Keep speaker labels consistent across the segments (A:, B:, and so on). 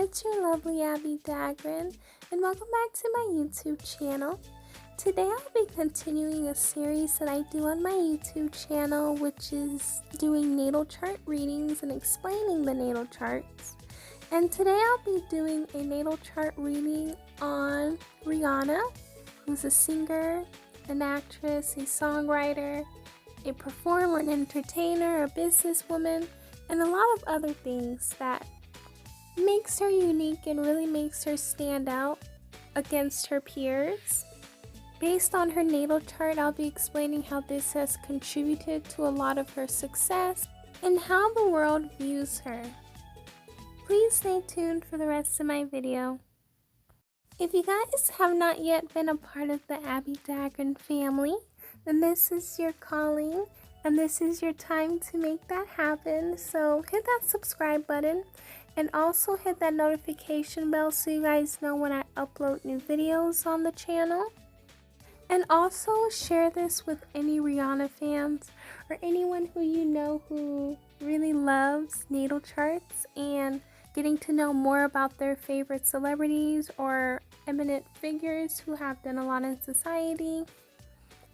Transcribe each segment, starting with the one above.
A: it's your lovely Abbie Dagrin, and welcome back to my YouTube channel. Today I'll be continuing a series that I do on my YouTube channel, which is doing natal chart readings and explaining the natal charts. And today I'll be doing a natal chart reading on Rihanna, who's a singer, an actress, a songwriter, a performer, an entertainer, a businesswoman, and a lot of other things that makes her unique and really makes her stand out against her peers. Based on her natal chart, I'll be explaining how this has contributed to a lot of her success and how the world views her. Please stay tuned for the rest of my video. If you guys have not yet been a part of the Abbie Dagrin family, then this is your calling and this is your time to make that happen. So hit that subscribe button and also hit that notification bell so you guys know when I upload new videos on the channel. And also share this with any Rihanna fans or anyone who you know who really loves natal charts and getting to know more about their favorite celebrities or eminent figures who have done a lot in society.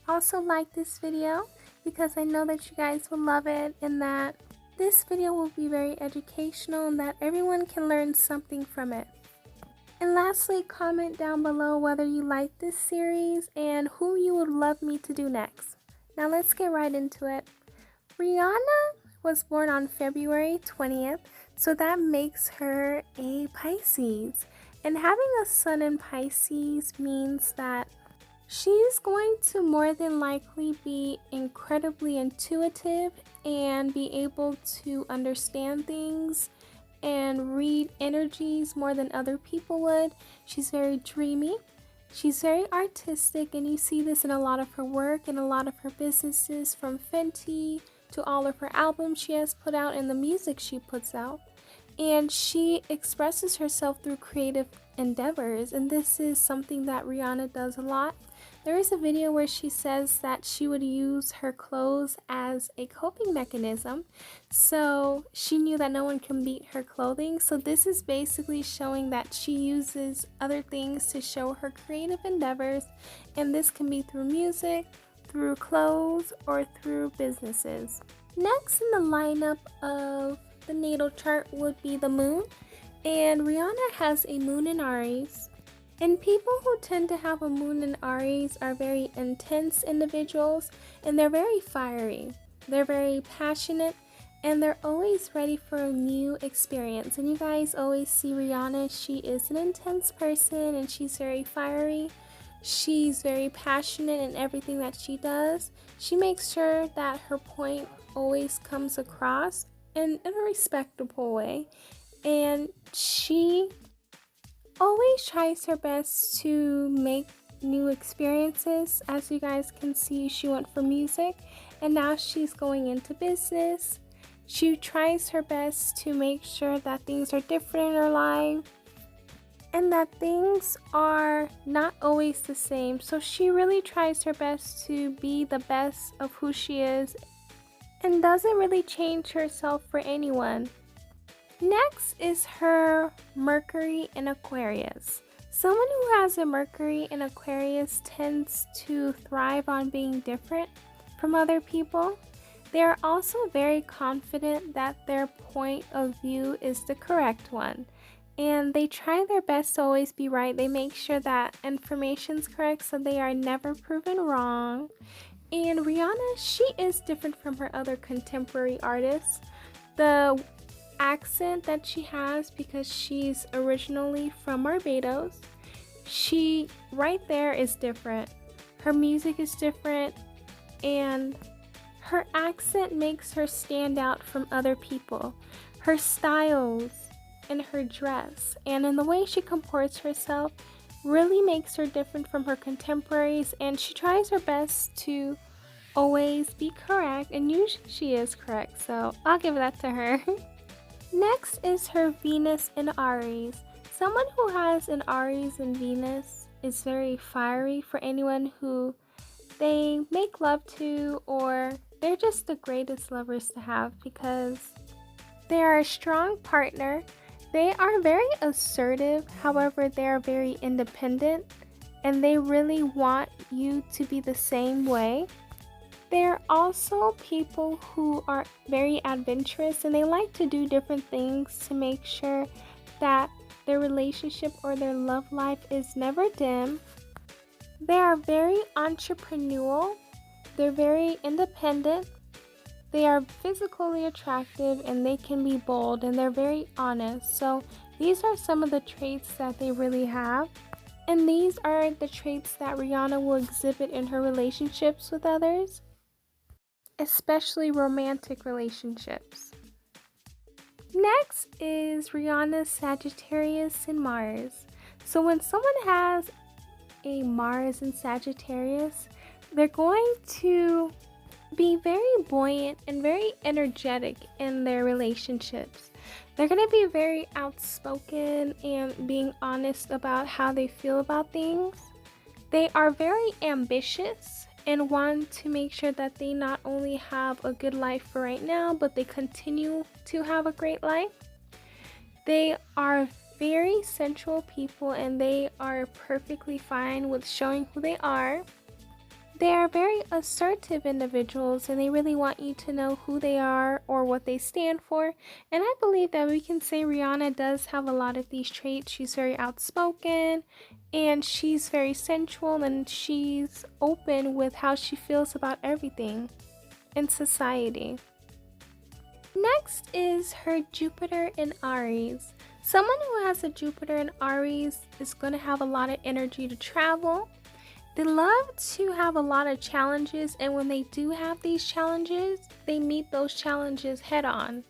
A: Also like this video because I know that you guys will love it and that this video will be very educational and that everyone can learn something from it. And lastly, comment down below whether you like this series and who you would love me to do next. Now let's get right into it. Rihanna was born on February 20th, so that makes her a Pisces. And having a sun in Pisces means that she's going to more than likely be incredibly intuitive and be able to understand things and read energies more than other people would. She's very dreamy. She's very artistic, and you see this in a lot of her work and a lot of her businesses, from Fenty to all of her albums she has put out and the music she puts out. And she expresses herself through creative endeavors, and this is something that Rihanna does a lot. There is a video where she says that she would use her clothes as a coping mechanism, so she knew that no one can beat her clothing. So this is basically showing that she uses other things to show her creative endeavors, and this can be through music, through clothes, or through businesses. Next in the lineup of the natal chart would be the moon, and Rihanna has a moon in Aries. And people who tend to have a moon in Aries are very intense individuals, and they're very fiery. They're very passionate, and they're always ready for a new experience. And you guys always see Rihanna, she is an intense person and she's very fiery. She's very passionate in everything that she does. She makes sure that her point always comes across in a respectable way. And she always tries her best to make new experiences. As you guys can see, she went for music and now she's going into business. She tries her best to make sure that things are different in her life and that things are not always the same. So she really tries her best to be the best of who she is and doesn't really change herself for anyone. Next is her Mercury in Aquarius. Someone who has a Mercury in Aquarius tends to thrive on being different from other people. They are also very confident that their point of view is the correct one, and they try their best to always be right. They make sure that information's correct so they are never proven wrong. And Rihanna, she is different from her other contemporary artists. The accent that she has, because she's originally from Barbados, she right there is different. Her music is different and her accent makes her stand out from other people. Her styles and her dress and in the way she comports herself really makes her different from her contemporaries, and she tries her best to always be correct, and usually she is correct, so I'll give that to her. Next is her Venus in Aries. Someone who has an Aries and Venus is very fiery for anyone who they make love to, or they're just the greatest lovers to have because they are a strong partner They are very assertive, however, they are very independent and they really want you to be the same way. They're also people who are very adventurous and they like to do different things to make sure that their relationship or their love life is never dim. They are very entrepreneurial, they're very independent, they are physically attractive and they can be bold and they're very honest. So these are some of the traits that they really have. And these are the traits that Rihanna will exhibit in her relationships with others, especially romantic relationships. Next is Rihanna's Sagittarius and Mars. So when someone has a Mars in Sagittarius, they're going to be very buoyant and very energetic in their relationships. They're going to be very outspoken and being honest about how they feel about things. They are very ambitious and want to make sure that they not only have a good life for right now, but they continue to have a great life. They are very sensual people and they are perfectly fine with showing who they are. They are very assertive individuals and they really want you to know who they are or what they stand for. And I believe that we can say Rihanna does have a lot of these traits. She's very outspoken and she's very sensual and she's open with how she feels about everything in society. Next is her Jupiter in Aries. Someone who has a Jupiter in Aries is going to have a lot of energy to travel. They love to have a lot of challenges, and when they do have these challenges, they meet those challenges head on.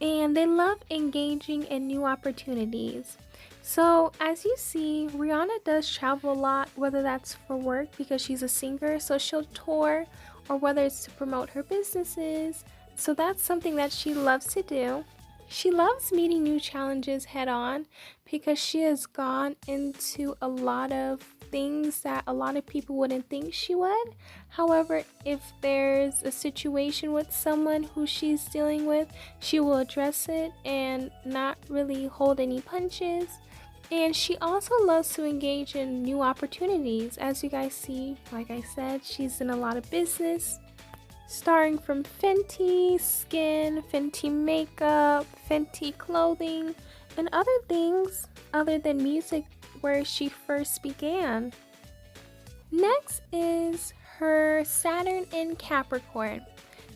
A: And they love engaging in new opportunities. So as you see, Rihanna does travel a lot, whether that's for work because she's a singer, so she'll tour, or whether it's to promote her businesses. So that's something that she loves to do. She loves meeting new challenges head on because she has gone into a lot of things that a lot of people wouldn't think she would. However, if there's a situation with someone who she's dealing with, she will address it and not really hold any punches. And she also loves to engage in new opportunities. As you guys see, like I said, she's in a lot of business, starting from Fenty skin, Fenty makeup, Fenty clothing, and other things other than music where she first began. Next is her Saturn in Capricorn.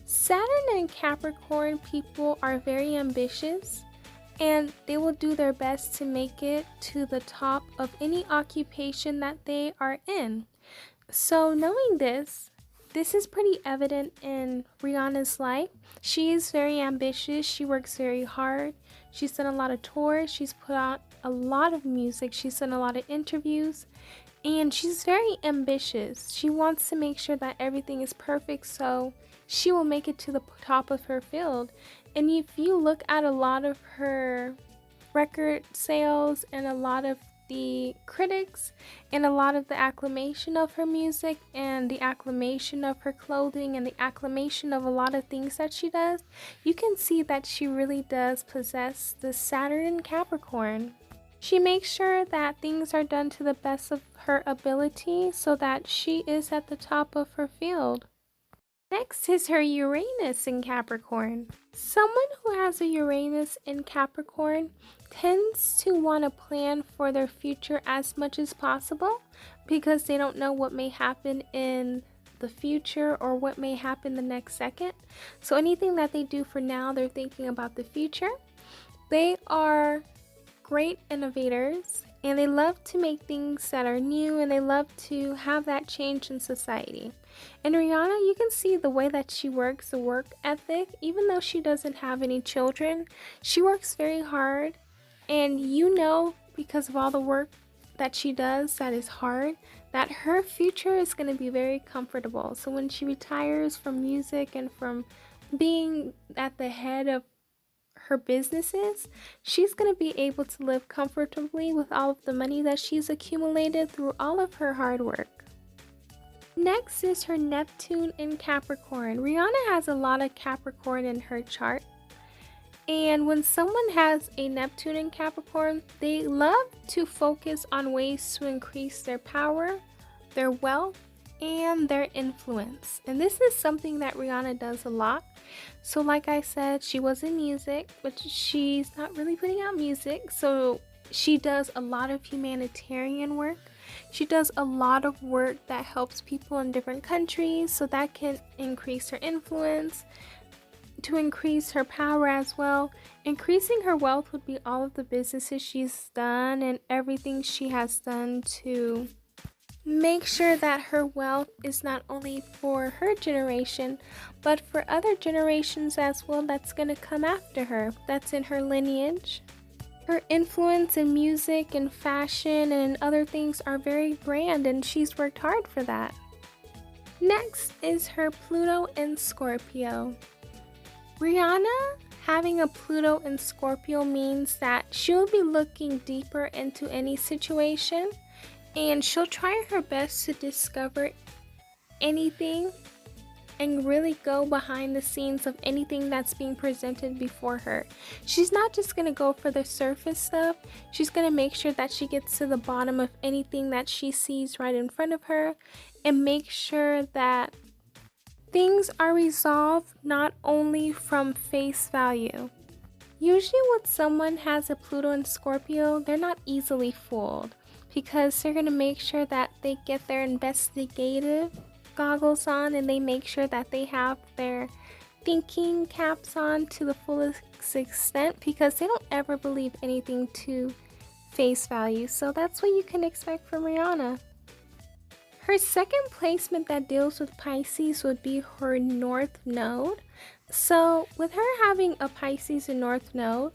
A: Saturn in Capricorn people are very ambitious and they will do their best to make it to the top of any occupation that they are in. So knowing this is pretty evident in Rihanna's life. She is very ambitious. She works very hard. She's done a lot of tours. She's put out a lot of music. She's done a lot of interviews. And she's very ambitious. She wants to make sure that everything is perfect, so she will make it to the top of her field. And if you look at a lot of her record sales and a lot of the critics and a lot of the acclamation of her music and the acclamation of her clothing and the acclamation of a lot of things that she does, you can see that she really does possess the Saturn Capricorn. She makes sure that things are done to the best of her ability so that she is at the top of her field. Next is her Uranus in Capricorn. Someone who has a Uranus in Capricorn tends to want to plan for their future as much as possible because they don't know what may happen in the future or what may happen the next second. So anything that they do for now, they're thinking about the future. They are great innovators and they love to make things that are new and they love to have that change in society. And Rihanna, you can see the way that she works, the work ethic. Even though she doesn't have any children, she works very hard. And you know, because of all the work that she does that is hard, that her future is going to be very comfortable. So when she retires from music and from being at the head of her businesses, she's going to be able to live comfortably with all of the money that she's accumulated through all of her hard work. Next is her Neptune in Capricorn. Rihanna has a lot of Capricorn in her chart. And when someone has a Neptune in Capricorn, they love to focus on ways to increase their power, their wealth, and their influence. And this is something that Rihanna does a lot. So like I said, she was in music, but she's not really putting out music. So she does a lot of humanitarian work. She does a lot of work that helps people in different countries, so that can increase her influence, to increase her power as well. Increasing her wealth would be all of the businesses she's done and everything she has done to make sure that her wealth is not only for her generation, but for other generations as well that's going to come after her, that's in her lineage. Her influence in music and fashion and other things are very grand, and she's worked hard for that. Next is her Pluto and Scorpio. Rihanna having a Pluto and Scorpio means that she'll be looking deeper into any situation, and she'll try her best to discover anything and really go behind the scenes of anything that's being presented before her. She's not just going to go for the surface stuff. She's going to make sure that she gets to the bottom of anything that she sees right in front of her, and make sure that things are resolved not only from face value. Usually when someone has a Pluto and Scorpio, they're not easily fooled, because they're going to make sure that they get their investigative goggles on, and they make sure that they have their thinking caps on to the fullest extent, because they don't ever believe anything to face value. So that's what you can expect from Rihanna. Her second placement that deals with Pisces would be her North Node. So with her having a Pisces in North Node,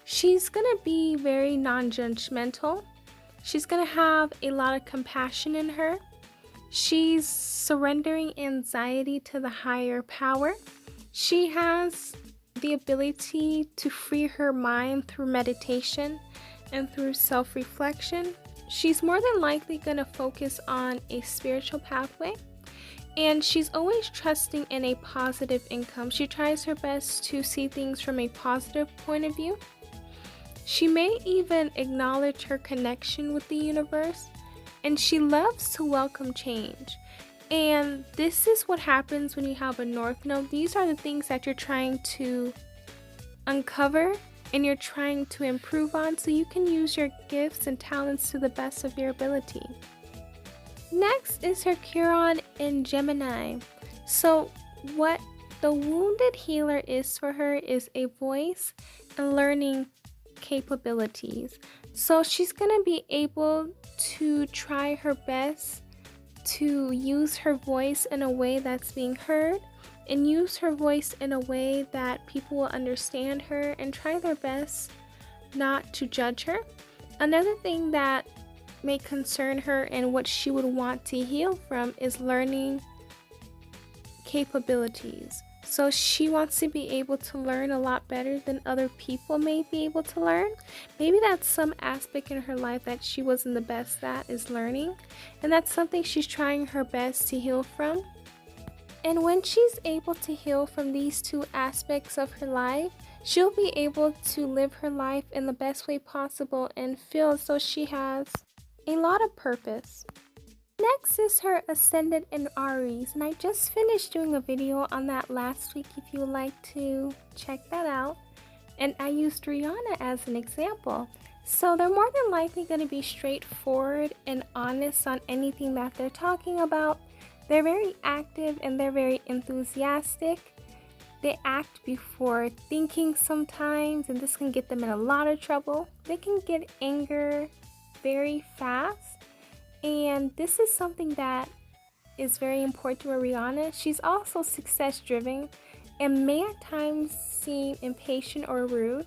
A: she's going to be very non-judgmental. She's going to have a lot of compassion in her. She's surrendering anxiety to the higher power. She has the ability to free her mind through meditation and through self-reflection. She's more than likely going to focus on a spiritual pathway, and she's always trusting in a positive income. She tries her best to see things from a positive point of view. She may even acknowledge her connection with the universe, and she loves to welcome change. And this is what happens when you have a North Node. These are the things that you're trying to uncover and you're trying to improve on, so you can use your gifts and talents to the best of your ability. Next is her Chiron in Gemini. So what the wounded healer is for her is a voice and learning capabilities. So she's going to be able to try her best to use her voice in a way that's being heard, and use her voice in a way that people will understand her, and try their best not to judge her. Another thing that may concern her and what she would want to heal from is learning capabilities. So she wants to be able to learn a lot better than other people may be able to learn. Maybe that's some aspect in her life that she wasn't the best at, is learning, and that's something she's trying her best to heal from. And when she's able to heal from these two aspects of her life, she'll be able to live her life in the best way possible and feel as though she has a lot of purpose. Next is her Ascendant in Aries, and I just finished doing a video on that last week if you would like to check that out. And I used Rihanna as an example. So they're more than likely going to be straightforward and honest on anything that they're talking about. They're very active and they're very enthusiastic. They act before thinking sometimes, and this can get them in a lot of trouble. They can get anger very fast, and this is something that is very important to Rihanna. She's also success driven and may at times seem impatient or rude,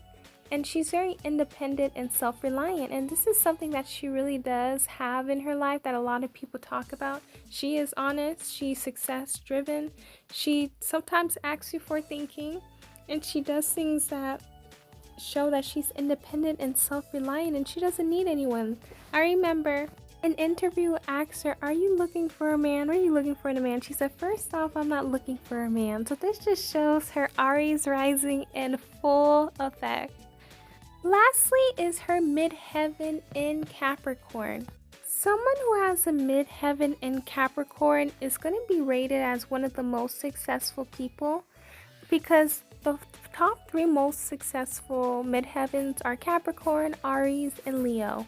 A: and she's very independent and self-reliant, and this is something that she really does have in her life that a lot of people talk about. She is honest, she's success driven, she sometimes acts before thinking, and she does things that show that she's independent and self-reliant, and she doesn't need anyone. I remember An interview asked her, "Are you looking for a man? What are you looking for in a man?" She said, "First off, I'm not looking for a man." So this just shows her Aries rising in full effect. Lastly is her midheaven in Capricorn. Someone who has a midheaven in Capricorn is going to be rated as one of the most successful people, because the top 3 most successful midheavens are Capricorn, Aries, and Leo.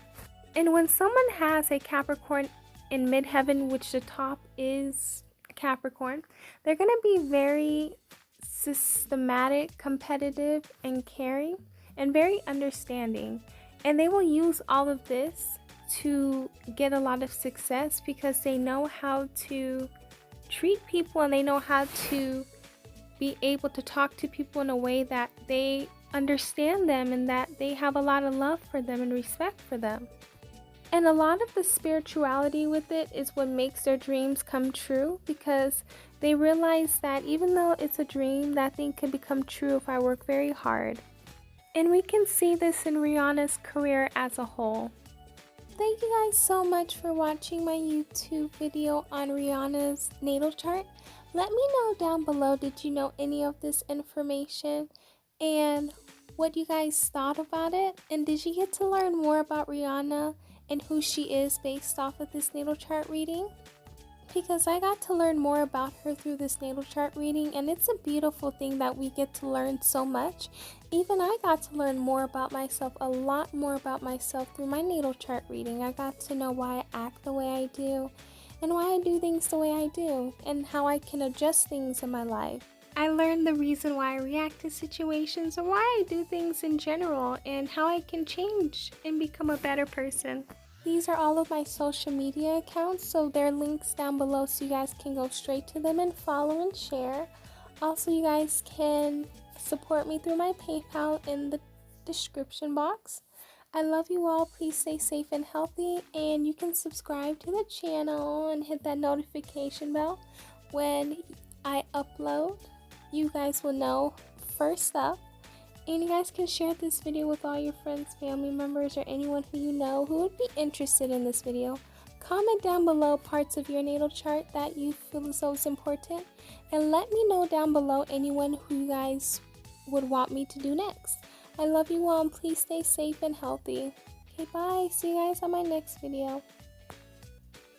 A: And when someone has a Capricorn in midheaven, which the top is Capricorn, they're going to be very systematic, competitive, and caring, and very understanding. And they will use all of this to get a lot of success because they know how to treat people, and they know how to be able to talk to people in a way that they understand them and that they have a lot of love for them and respect for them. And a lot of the spirituality with it is what makes their dreams come true, because they realize that even though it's a dream, that thing can become true if I work very hard. And we can see this in Rihanna's career as a whole. Thank you guys so much for watching my YouTube video on Rihanna's natal chart. Let me know down below, did you know any of this information and what you guys thought about it? And did you get to learn more about Rihanna and who she is based off of this natal chart reading? Because I got to learn more about her through this natal chart reading, and it's a beautiful thing that we get to learn so much. Even I got to learn more about myself, a lot more about myself through my natal chart reading. I got to know why I act the way I do, and why I do things the way I do, and how I can adjust things in my life. I learned the reason why I react to situations, or why I do things in general, and how I can change and become a better person. These are all of my social media accounts, so there are links down below so you guys can go straight to them and follow and share. Also, you guys can support me through my PayPal in the description box. I love you all. Please stay safe and healthy, and you can subscribe to the channel and hit that notification bell when I upload. You guys will know first up. And you guys can share this video with all your friends, family members, or anyone who you know who would be interested in this video. Comment down below parts of your natal chart that you feel as though is important, and let me know down below anyone who you guys would want me to do next. I love you all, and please stay safe and healthy. Okay, bye. See you guys on my next video.